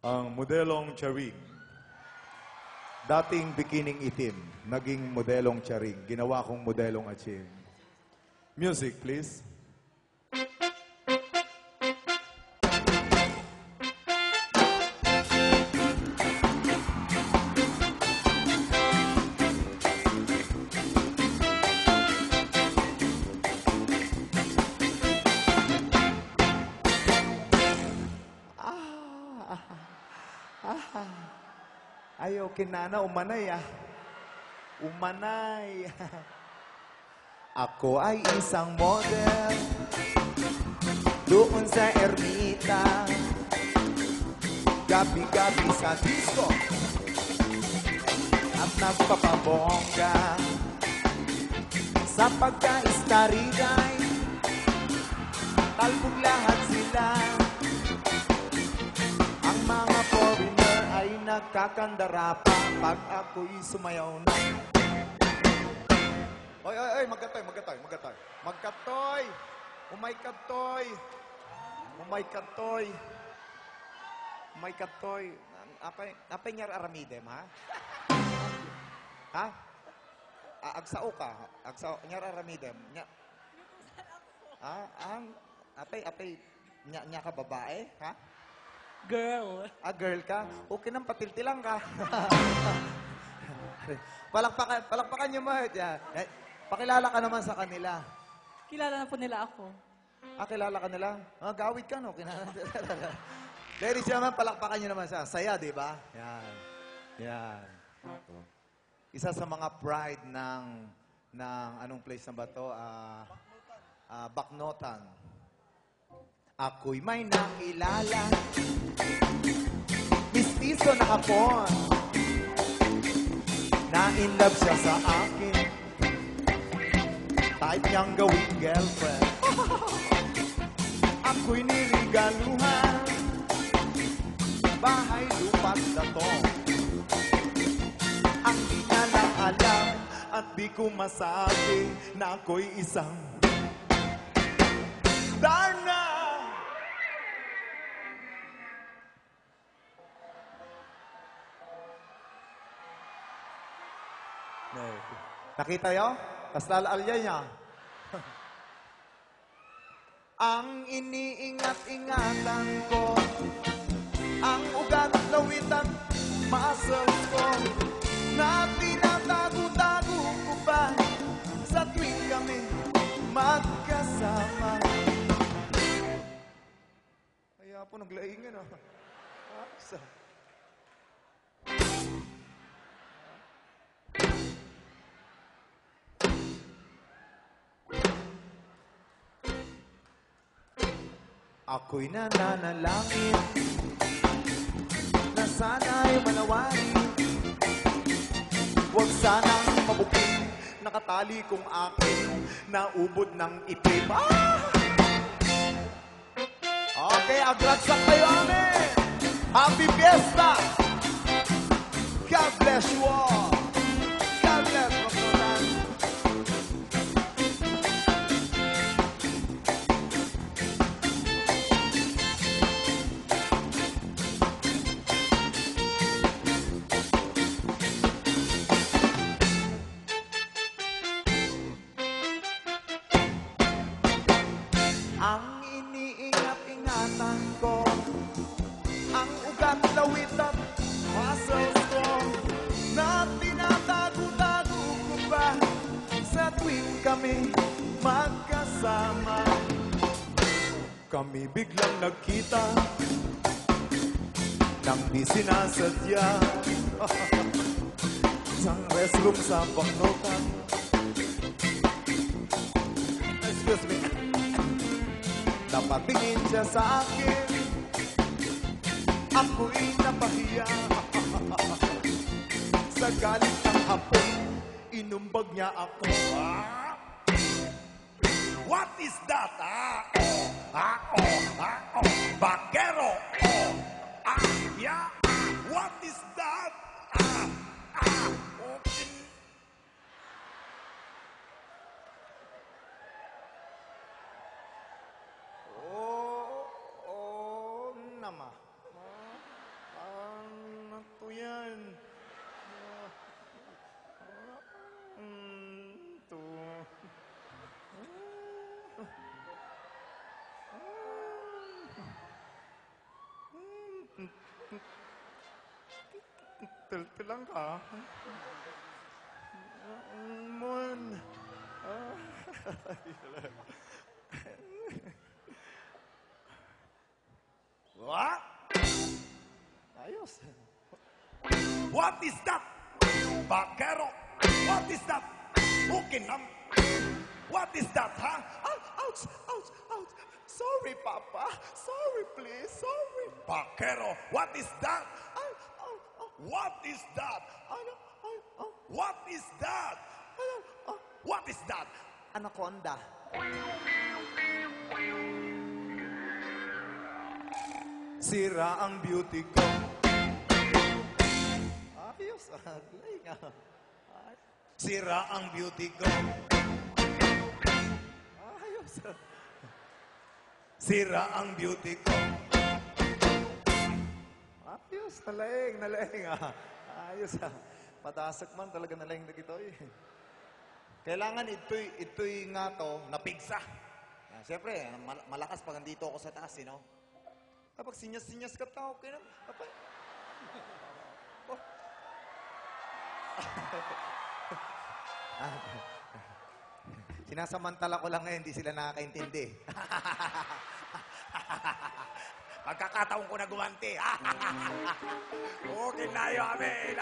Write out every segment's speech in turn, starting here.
Ang modelong Charing. Dating bikining itim, naging modelong Charing. Ginawa kong modelong Aching. Music, please. Ayaw, kinana, umanay Umanay. Ako ay isang model doon sa Ermita. Gabi-gabi sa disco at nagpapabongga sa pagka-istariday. Talbog lahat sila. Ang mga foreigner ay nagkakandara pa pag ako'y sumayaw na. Oy, magkatoy. Magkatoy! Umay katoy. Apay nyar aramidem, ha? Ha? Agsao ka. Agsao, nyar aramidem. Apay, nya ka babae, ha? Girl. Girl ka? Okay nang patiltilang ka. Palakpakan niyo mo. Pakilala ka naman sa kanila. Kilala na po nila ako. Kilala ka nila? Gawid ka, no? Ladies and gentlemen, palakpakan niyo naman siya. Saya, di ba? Yan. Isa sa mga pride ng anong place na ba to? Baknotan. Ako'y may nakilala, mistiso na hapon. Na-inlove siya sa akin, type niyang gawing girlfriend. Ako'y nirigaluhan, bahay lupa't dato. Ang di niya lang alam at di ko masabi na ako'y isang Darna! Nakita yo? Tas lalaalya niya. Ang iniingat-ingatan ko, ang ugat, lawitan, muscles ko, na tinatago-tago ko pa sa tuwing kami magkasama. Kaya po naglaingan, Ako'y nananalangin na sana'y manawari. Huwag sanang mabuking nakatali kong akin naubod ng itim. Okay, agragsak kayo, amen! Happy Fiesta! God bless you all! God bless Baknotan! Ang iniingat-ingatan ko, ang ugat, lawit at muscles ko, na tinatago-tago ko pa sa tuwing kami magkasama. Kami biglang nagkita nang di sinasadya. Isang restroom sa Baknotan. Excuse me. Napatingin siya sa akin, ako'y napahiya. Sa galit ng hapon, inumbag niya ako. What is that? Bakero. Yeah. What is that? Okay. Tilang ka. Mon. What? Ayos. What is that? Bakero. What is that? Bukinam. What is that, huh? Ouch, ouch, ouch. Sorry, Papa. Sorry, please. Sorry. Bakero. What is that? Ow, ow, ow. What is that? Ano? Ow, ow. What is that? Ano? Oh, What is that? anaconda. Sira ang beauty ko. Ayos. Galing ah. Sira ang beauty ko. Ayos. Sira ang beauty ko. Ayos. Nalaing, nalaing ah. Ayos ah. Patasak man talaga nalaing na ito eh. Kailangan ito'y nga to, napigsa. Siyempre, malakas pag nandito ako sa taas, you know? Kapag sinyas-sinyas ka tao, okay na. Kapag... Oh. Sinasamantala ko lang ngayon, hindi sila nakakaintindi. Pagkakataon ko na gumanti. Okay na yun, amen.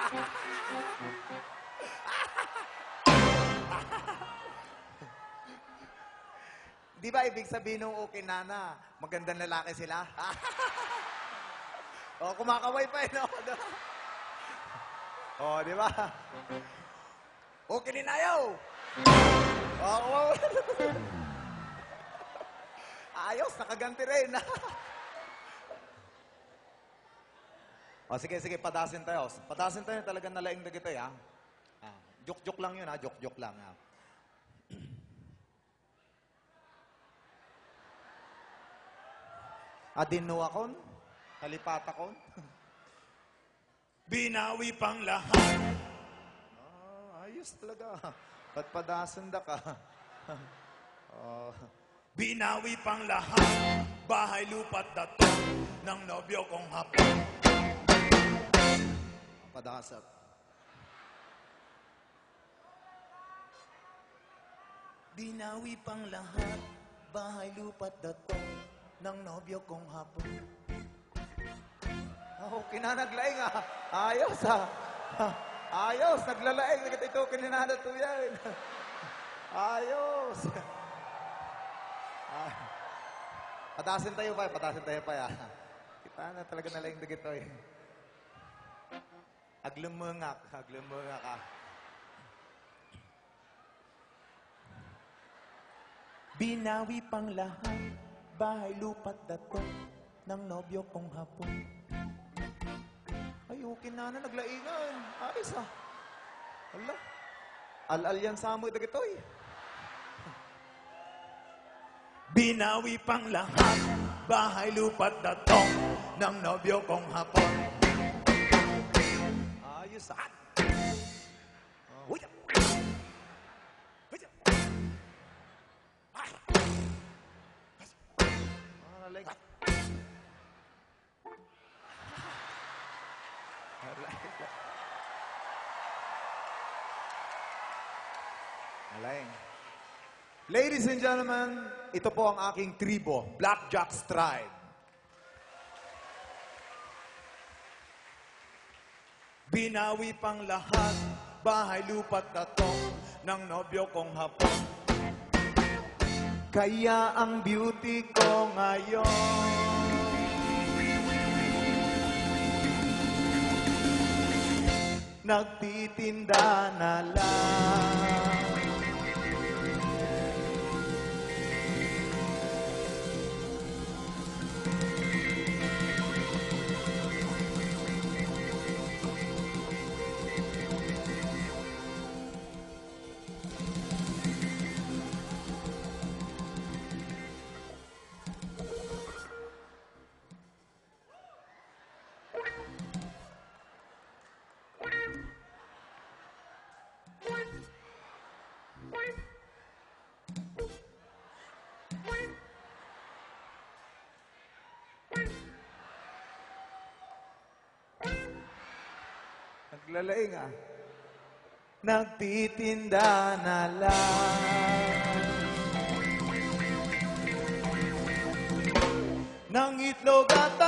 Di ba ibig sabihin ng okay nana, magandang lalaki sila? O, kumakaway pa no? O, di ba? Okay din ayaw. Oo. Ayos, nakaganti rin. O, sige, sige, patasin tayo. Patasin tayo, talagang nalaing na kita, ha? Joke-joke lang yun, ha? Joke-joke lang, ha? Adinuakon? Kalipatakon? Binawi pang lahat. Ayos talaga. Ba't padasanda ka? Binawi pang lahat. Bahay, lupa't dato ng nobyo kong hapon. Padasat. Binawi pang lahat. Bahay, lupa't dato ng nobyo kong hapon. Okay na, naglaing ah. Ayos ah. Ayos, naglalaing. Nagkita ito, kininada to yan. Ayos. Patasin tayo pa, patasin tayo pa ya. Kita na talaga nalaing na gito eh. Aglumungak ka. Binawi pang lahat. Bahay, lupa't dato ng nobyo kong hapon. Ay, okay na, naglaingan. Ayos ah. Hala. Al-al yan sa amoy na gito eh. Binawi pang lahat. Bahay, lupa't dato ng nobyo kong hapon. Ayos ah. Uy! Nalaing. Nalaing. Ladies and gentlemen, ito po ang aking tribo, Blackjack's Tribe. Binawi pang lahat. Bahay, lupa't dato ng nobyo kong hapon. Kaya ang beauty ko ngayon nagtitinda na lang. Naglalaing ah. Nagtitinda na lang ng itlog at